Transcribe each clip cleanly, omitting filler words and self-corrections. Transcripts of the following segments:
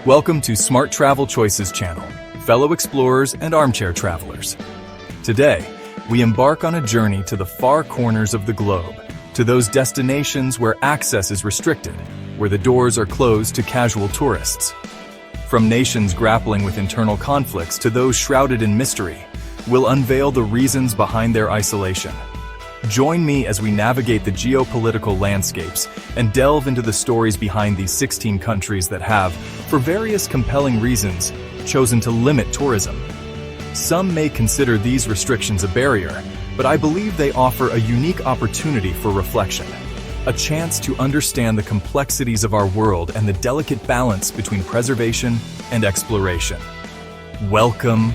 Welcome to Smart Travel Choices channel, fellow explorers and armchair travelers. Today, we embark on a journey to the far corners of the globe, to those destinations where access is restricted, where the doors are closed to casual tourists. From nations grappling with internal conflicts to those shrouded in mystery, we'll unveil the reasons behind their isolation. Join me as we navigate the geopolitical landscapes and delve into the stories behind these 16 countries that have, for various compelling reasons, chosen to limit tourism. Some may consider these restrictions a barrier, but I believe they offer a unique opportunity for reflection, a chance to understand the complexities of our world and the delicate balance between preservation and exploration. Welcome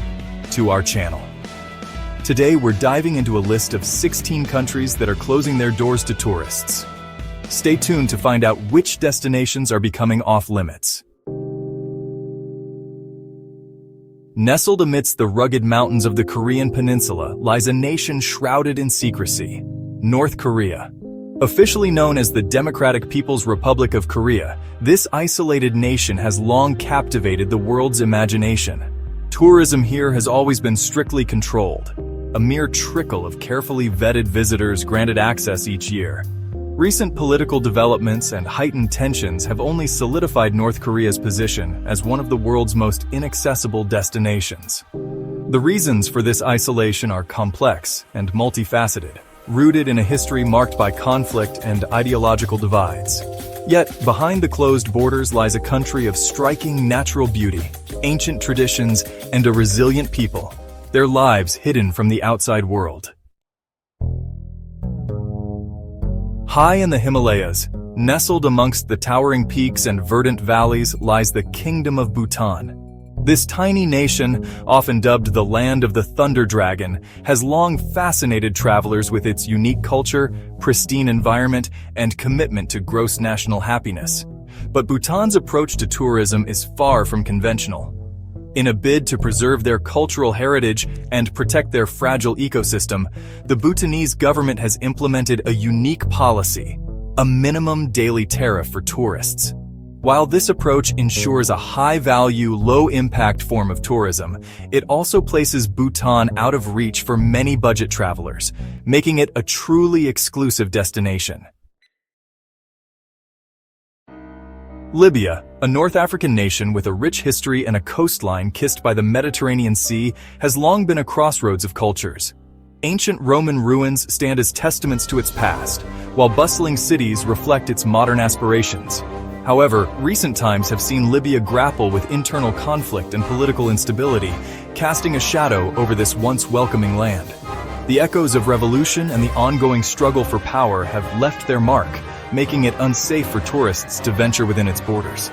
to our channel. Today, we're diving into a list of 16 countries that are closing their doors to tourists. Stay tuned to find out which destinations are becoming off-limits. Nestled amidst the rugged mountains of the Korean peninsula lies a nation shrouded in secrecy, North Korea. Officially known as the Democratic People's Republic of Korea, this isolated nation has long captivated the world's imagination. Tourism here has always been strictly controlled. A mere trickle of carefully vetted visitors granted access each year. Recent political developments and heightened tensions have only solidified North Korea's position as one of the world's most inaccessible destinations. The reasons for this isolation are complex and multifaceted, rooted in a history marked by conflict and ideological divides. Yet, behind the closed borders lies a country of striking natural beauty, ancient traditions, and a resilient people, their lives hidden from the outside world. High in the Himalayas, nestled amongst the towering peaks and verdant valleys, lies the Kingdom of Bhutan. This tiny nation, often dubbed the Land of the Thunder Dragon, has long fascinated travelers with its unique culture, pristine environment, and commitment to gross national happiness. But Bhutan's approach to tourism is far from conventional. In a bid to preserve their cultural heritage and protect their fragile ecosystem, the Bhutanese government has implemented a unique policy, a minimum daily tariff for tourists. While this approach ensures a high-value, low-impact form of tourism, it also places Bhutan out of reach for many budget travelers, making it a truly exclusive destination. Libya, a North African nation with a rich history and a coastline kissed by the Mediterranean Sea, has long been a crossroads of cultures. Ancient Roman ruins stand as testaments to its past, while bustling cities reflect its modern aspirations. However, recent times have seen Libya grapple with internal conflict and political instability, casting a shadow over this once welcoming land. The echoes of revolution and the ongoing struggle for power have left their mark, making it unsafe for tourists to venture within its borders.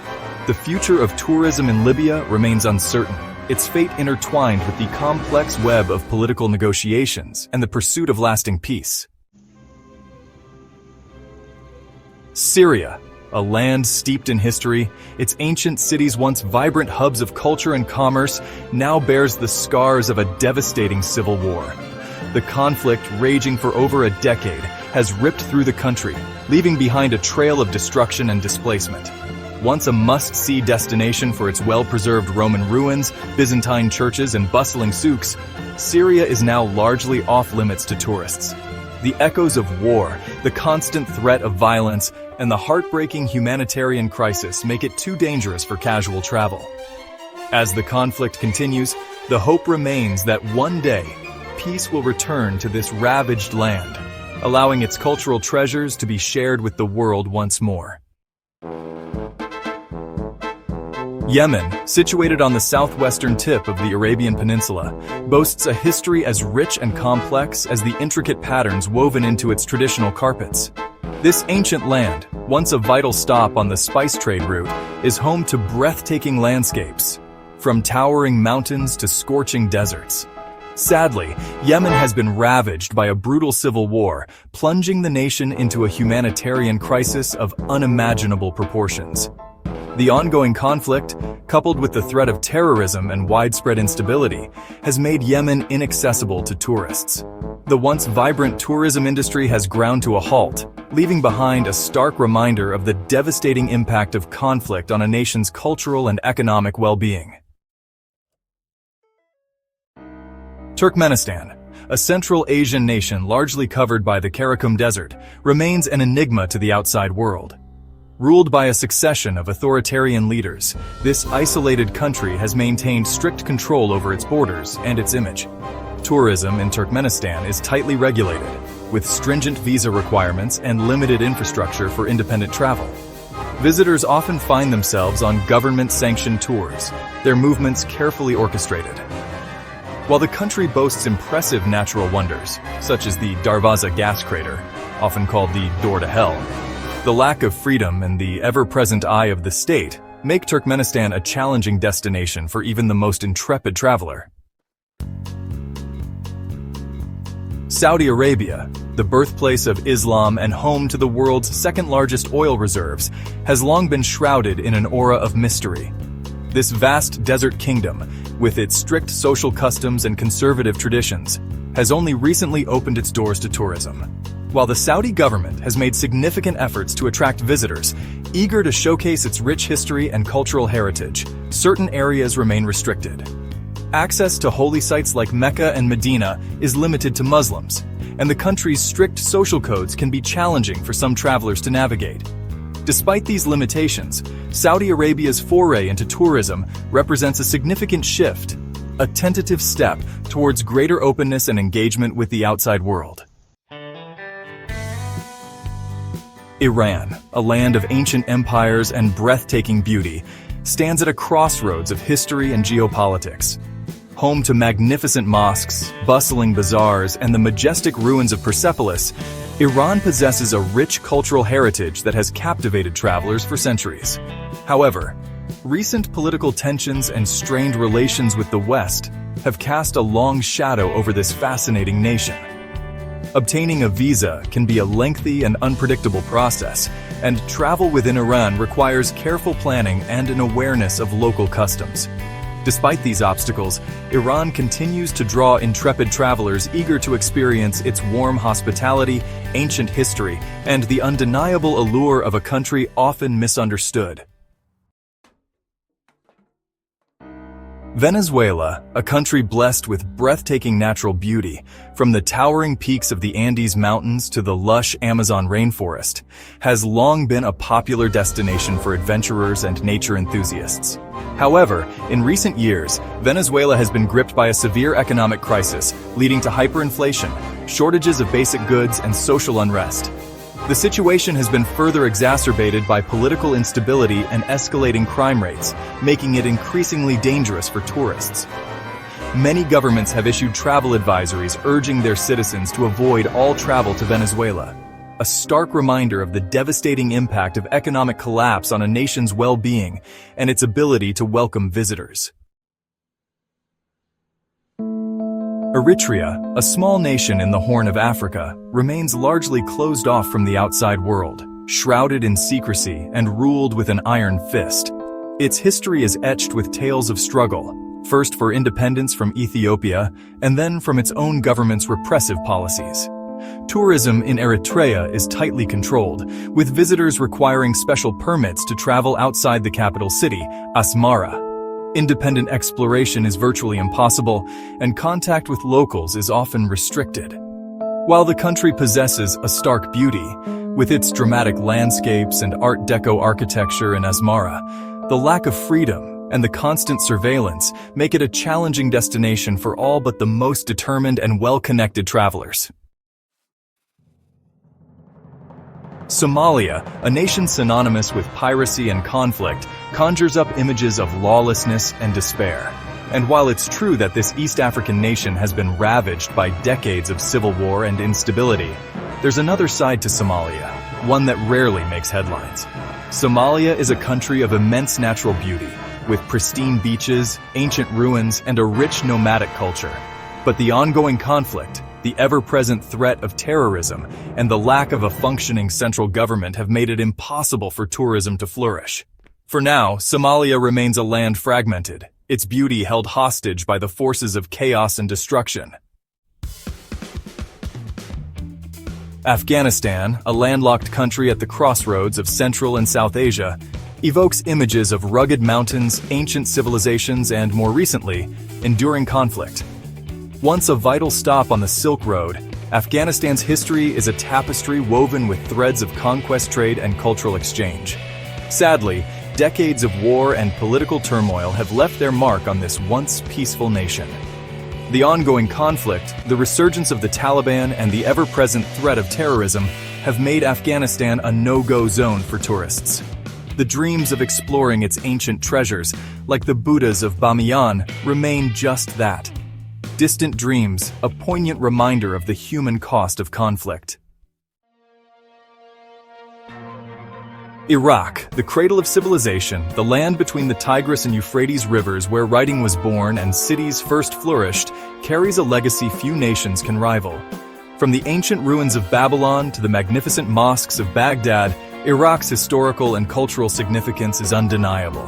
The future of tourism in Libya remains uncertain, its fate intertwined with the complex web of political negotiations and the pursuit of lasting peace. Syria, a land steeped in history, its ancient cities once vibrant hubs of culture and commerce, now bears the scars of a devastating civil war. The conflict, raging for over a decade, has ripped through the country, leaving behind a trail of destruction and displacement. Once a must-see destination for its well-preserved Roman ruins, Byzantine churches, and bustling souks, Syria is now largely off-limits to tourists. The echoes of war, the constant threat of violence, and the heartbreaking humanitarian crisis make it too dangerous for casual travel. As the conflict continues, the hope remains that one day, peace will return to this ravaged land, allowing its cultural treasures to be shared with the world once more. Yemen, situated on the southwestern tip of the Arabian Peninsula, boasts a history as rich and complex as the intricate patterns woven into its traditional carpets. This ancient land, once a vital stop on the spice trade route, is home to breathtaking landscapes, from towering mountains to scorching deserts. Sadly, Yemen has been ravaged by a brutal civil war, plunging the nation into a humanitarian crisis of unimaginable proportions. The ongoing conflict, coupled with the threat of terrorism and widespread instability, has made Yemen inaccessible to tourists. The once vibrant tourism industry has ground to a halt, leaving behind a stark reminder of the devastating impact of conflict on a nation's cultural and economic well-being. Turkmenistan, a Central Asian nation largely covered by the Karakum Desert, remains an enigma to the outside world. Ruled by a succession of authoritarian leaders, this isolated country has maintained strict control over its borders and its image. Tourism in Turkmenistan is tightly regulated, with stringent visa requirements and limited infrastructure for independent travel. Visitors often find themselves on government-sanctioned tours, their movements carefully orchestrated. While the country boasts impressive natural wonders, such as the Darvaza gas crater, often called the Door to Hell, the lack of freedom and the ever-present eye of the state make Turkmenistan a challenging destination for even the most intrepid traveler. Saudi Arabia, the birthplace of Islam and home to the world's second-largest oil reserves, has long been shrouded in an aura of mystery. This vast desert kingdom, with its strict social customs and conservative traditions, has only recently opened its doors to tourism. While the Saudi government has made significant efforts to attract visitors, eager to showcase its rich history and cultural heritage, certain areas remain restricted. Access to holy sites like Mecca and Medina is limited to Muslims, and the country's strict social codes can be challenging for some travelers to navigate. Despite these limitations, Saudi Arabia's foray into tourism represents a significant shift, a tentative step towards greater openness and engagement with the outside world. Iran, a land of ancient empires and breathtaking beauty, stands at a crossroads of history and geopolitics. Home to magnificent mosques, bustling bazaars, and the majestic ruins of Persepolis, Iran possesses a rich cultural heritage that has captivated travelers for centuries. However, recent political tensions and strained relations with the West have cast a long shadow over this fascinating nation. Obtaining a visa can be a lengthy and unpredictable process, and travel within Iran requires careful planning and an awareness of local customs. Despite these obstacles, Iran continues to draw intrepid travelers eager to experience its warm hospitality, ancient history, and the undeniable allure of a country often misunderstood. Venezuela, a country blessed with breathtaking natural beauty, from the towering peaks of the Andes Mountains to the lush Amazon rainforest, has long been a popular destination for adventurers and nature enthusiasts. However, in recent years, Venezuela has been gripped by a severe economic crisis, leading to hyperinflation, shortages of basic goods, and social unrest. The situation has been further exacerbated by political instability and escalating crime rates, making it increasingly dangerous for tourists. Many governments have issued travel advisories urging their citizens to avoid all travel to Venezuela, a stark reminder of the devastating impact of economic collapse on a nation's well-being and its ability to welcome visitors. Eritrea, a small nation in the Horn of Africa, remains largely closed off from the outside world, shrouded in secrecy and ruled with an iron fist. Its history is etched with tales of struggle, first for independence from Ethiopia and then from its own government's repressive policies. Tourism in Eritrea is tightly controlled, with visitors requiring special permits to travel outside the capital city, Asmara. Independent exploration is virtually impossible, and contact with locals is often restricted. While the country possesses a stark beauty, with its dramatic landscapes and Art Deco architecture in Asmara, the lack of freedom and the constant surveillance make it a challenging destination for all but the most determined and well-connected travelers. Somalia, a nation synonymous with piracy and conflict, conjures up images of lawlessness and despair. And while it's true that this East African nation has been ravaged by decades of civil war and instability, there's another side to Somalia, one that rarely makes headlines. Somalia is a country of immense natural beauty, with pristine beaches, ancient ruins, and a rich nomadic culture. But the ongoing conflict, the ever-present threat of terrorism, and the lack of a functioning central government have made it impossible for tourism to flourish. For now, Somalia remains a land fragmented, its beauty held hostage by the forces of chaos and destruction. Afghanistan, a landlocked country at the crossroads of Central and South Asia, evokes images of rugged mountains, ancient civilizations, and, more recently, enduring conflict. Once a vital stop on the Silk Road, Afghanistan's history is a tapestry woven with threads of conquest, trade, and cultural exchange. Sadly, decades of war and political turmoil have left their mark on this once peaceful nation. The ongoing conflict, the resurgence of the Taliban, and the ever-present threat of terrorism have made Afghanistan a no-go zone for tourists. The dreams of exploring its ancient treasures, like the Buddhas of Bamiyan, remain just that. Distant dreams, a poignant reminder of the human cost of conflict. Iraq, the cradle of civilization, the land between the Tigris and Euphrates rivers where writing was born and cities first flourished, carries a legacy few nations can rival. From the ancient ruins of Babylon to the magnificent mosques of Baghdad, Iraq's historical and cultural significance is undeniable.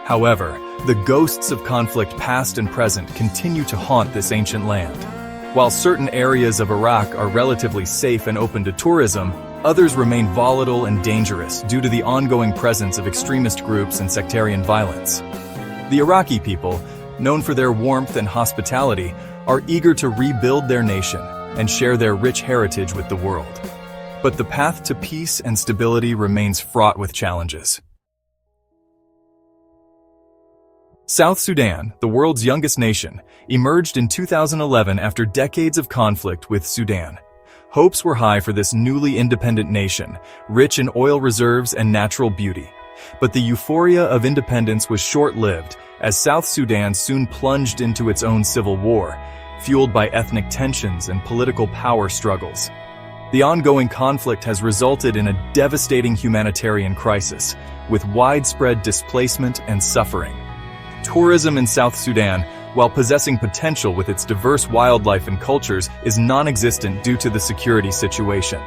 However, the ghosts of conflict past and present continue to haunt this ancient land. While certain areas of Iraq are relatively safe and open to tourism, others remain volatile and dangerous due to the ongoing presence of extremist groups and sectarian violence. The Iraqi people, known for their warmth and hospitality, are eager to rebuild their nation and share their rich heritage with the world. But the path to peace and stability remains fraught with challenges. South Sudan, the world's youngest nation, emerged in 2011 after decades of conflict with Sudan. Hopes were high for this newly independent nation, rich in oil reserves and natural beauty. But the euphoria of independence was short-lived, as South Sudan soon plunged into its own civil war, fueled by ethnic tensions and political power struggles. The ongoing conflict has resulted in a devastating humanitarian crisis, with widespread displacement and suffering. Tourism in South Sudan, while possessing potential with its diverse wildlife and cultures, is non-existent due to the security situation.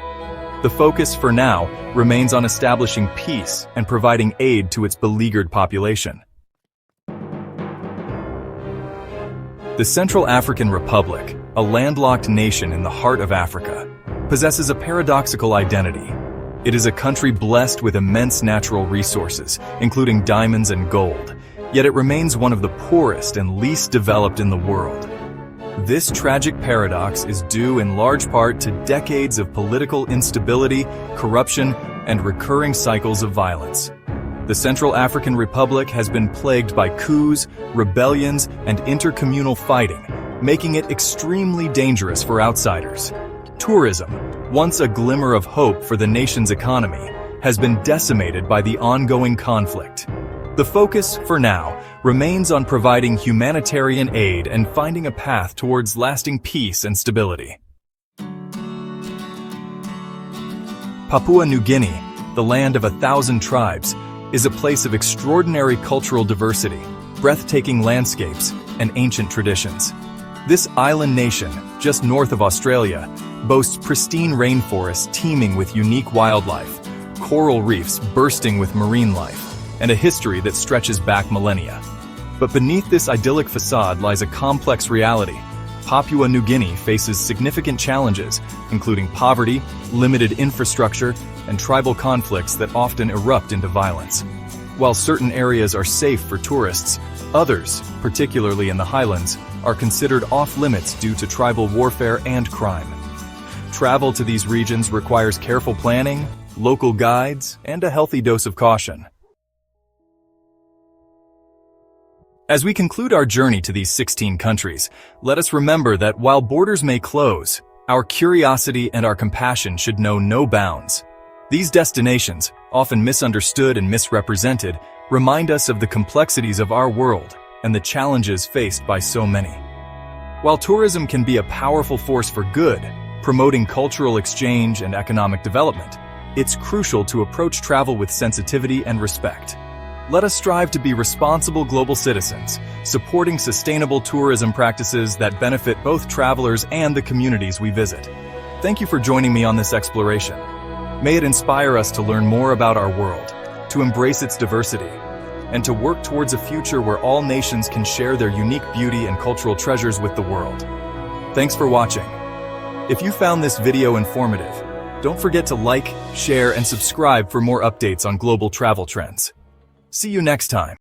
The focus, for now, remains on establishing peace and providing aid to its beleaguered population. The Central African Republic, a landlocked nation in the heart of Africa, possesses a paradoxical identity. It is a country blessed with immense natural resources, including diamonds and gold, yet it remains one of the poorest and least developed in the world. This tragic paradox is due in large part to decades of political instability, corruption, and recurring cycles of violence. The Central African Republic has been plagued by coups, rebellions, and intercommunal fighting, making it extremely dangerous for outsiders. Tourism, once a glimmer of hope for the nation's economy, has been decimated by the ongoing conflict. The focus, for now, remains on providing humanitarian aid and finding a path towards lasting peace and stability. Papua New Guinea, the land of 1,000 tribes, is a place of extraordinary cultural diversity, breathtaking landscapes, and ancient traditions. This island nation, just north of Australia, boasts pristine rainforests teeming with unique wildlife, coral reefs bursting with marine life, and a history that stretches back millennia. But beneath this idyllic facade lies a complex reality. Papua New Guinea faces significant challenges, including poverty, limited infrastructure, and tribal conflicts that often erupt into violence. While certain areas are safe for tourists, others, particularly in the highlands, are considered off-limits due to tribal warfare and crime. Travel to these regions requires careful planning, local guides, and a healthy dose of caution. As we conclude our journey to these 16 countries, let us remember that while borders may close, our curiosity and our compassion should know no bounds. These destinations, often misunderstood and misrepresented, remind us of the complexities of our world and the challenges faced by so many. While tourism can be a powerful force for good, promoting cultural exchange and economic development, it's crucial to approach travel with sensitivity and respect. Let us strive to be responsible global citizens, supporting sustainable tourism practices that benefit both travelers and the communities we visit. Thank you for joining me on this exploration. May it inspire us to learn more about our world, to embrace its diversity, and to work towards a future where all nations can share their unique beauty and cultural treasures with the world. Thanks for watching. If you found this video informative, don't forget to like, share, and subscribe for more updates on global travel trends. See you next time.